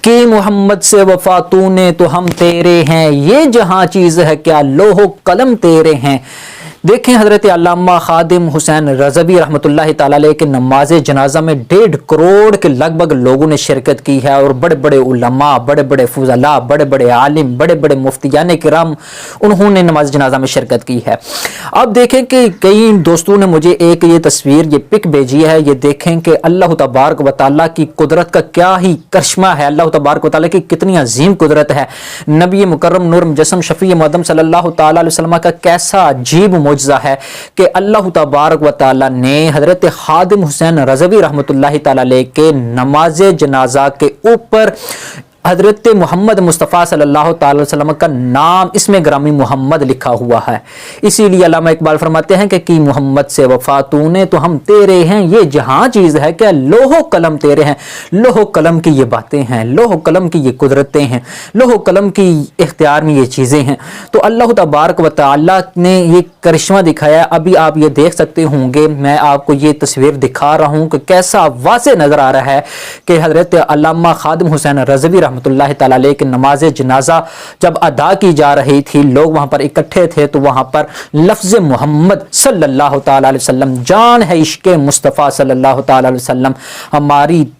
کہ محمد سے وفا تو نے تو ہم تیرے ہیں، یہ جہاں چیز ہے کیا لوح و قلم تیرے ہیں۔ دیکھیں حضرت علامہ خادم حسین رضوی رحمۃ اللہ تعالی علیہ کے نماز جنازہ میں 1.5 کروڑ کے لگ بھگ لوگوں نے شرکت کی ہے، اور بڑے بڑے علماء، بڑے بڑے فضلاء، بڑے بڑے عالم، بڑے بڑے مفتیان کرام انہوں نے نماز جنازہ میں شرکت کی ہے۔ اب دیکھیں کہ کئی دوستوں نے مجھے ایک یہ تصویر، یہ پک بھیجی ہے، یہ دیکھیں کہ اللہ تبارک و تعالیٰ کی قدرت کا کیا ہی کرشمہ ہے، اللہ تبارک و تعالیٰ کی کتنی عظیم قدرت ہے۔ نبی مکرم نور مجسم شفیع مقدم صلی اللہ تعالیٰ علیہ وسلم کا کیسا عجیب معجزہ ہے کہ اللہ تبارک و تعالیٰ نے حضرت خادم حسین رضوی رحمۃ اللہ تعالی علیہ کے نماز جنازہ کے اوپر حضرت محمد مصطفیٰ صلی اللہ تعالی وسلم کا نام اسم گرامی محمد لکھا ہوا ہے۔ اسی لیے علامہ اقبال فرماتے ہیں کہ محمد سے وفا تو نے تو ہم تیرے ہیں، یہ جہاں چیز ہے کہ لوح و قلم تیرے ہیں۔ لوح و قلم کی یہ باتیں ہیں، لوح و قلم کی یہ قدرتیں ہیں، لوح و قلم کی اختیار میں یہ چیزیں ہیں۔ تو اللہ تبارک و تعالیٰ نے یہ کرشمہ دکھایا۔ ابھی آپ یہ دیکھ سکتے ہوں گے، میں آپ کو یہ تصویر دکھا رہا ہوں کہ کیسا واضح نظر آ رہا ہے کہ حضرت علامہ خادم حسین رضوی رحمۃ اللہ تعالی علیہ کی نماز جنازہ جب ادا کی جا رہی تھی، لوگ وہاں پر اکٹھے تھے، تو وہاں پر لفظ محمد صلی اللہ تعالی علیہ وسلم، جان ہے عشق مصطفیٰ صلی اللہ تعالی علیہ وسلم،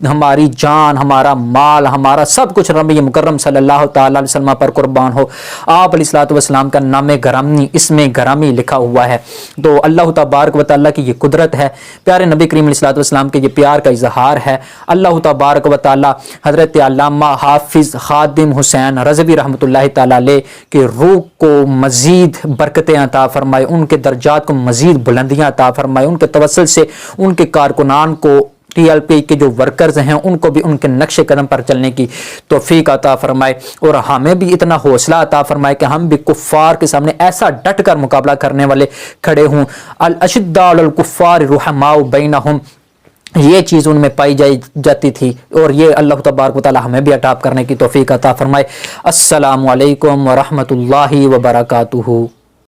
ہماری جان، ہمارا مال، ہمارا سب کچھ نبی مکرم صلی اللہ تعالی علیہ وسلم پر قربان ہو، آپ علیہ الصلوۃ والسلام کا نام گرامی، اسم گرامی لکھا ہوا ہے۔ تو اللہ تبارک و تعالیٰ کی یہ قدرت ہے، پیارے نبی کریم علیہ الصلوۃ والسلام کے یہ پیار کا اظہار ہے۔ اللہ تبارک و تعالیٰ حضرت علامہ حافظ خادم حسین رضوی رحمۃ اللہ تعالی علیہ کے روح کو مزید برکتیں عطا فرمائے، ان کے درجات کو مزید بلندیاں عطا فرمائے، ان کے توسل سے ان کے کارکنان کو، ٹی ایل پی کے جو ورکرز ہیں ان کو بھی ان کے نقش قدم پر چلنے کی توفیق عطا فرمائے، اور ہمیں بھی اتنا حوصلہ عطا فرمائے کہ ہم بھی کفار کے سامنے ایسا ڈٹ کر مقابلہ کرنے والے کھڑے ہوں۔ الاشداء علی الکفار رحماء بینہم، یہ چیز ان میں پائی جاتی تھی، اور یہ اللہ تبارک و تعالی ہمیں بھی عطا کرنے کی توفیق عطا فرمائے۔ السلام علیکم ورحمۃ اللہ وبرکاتہ۔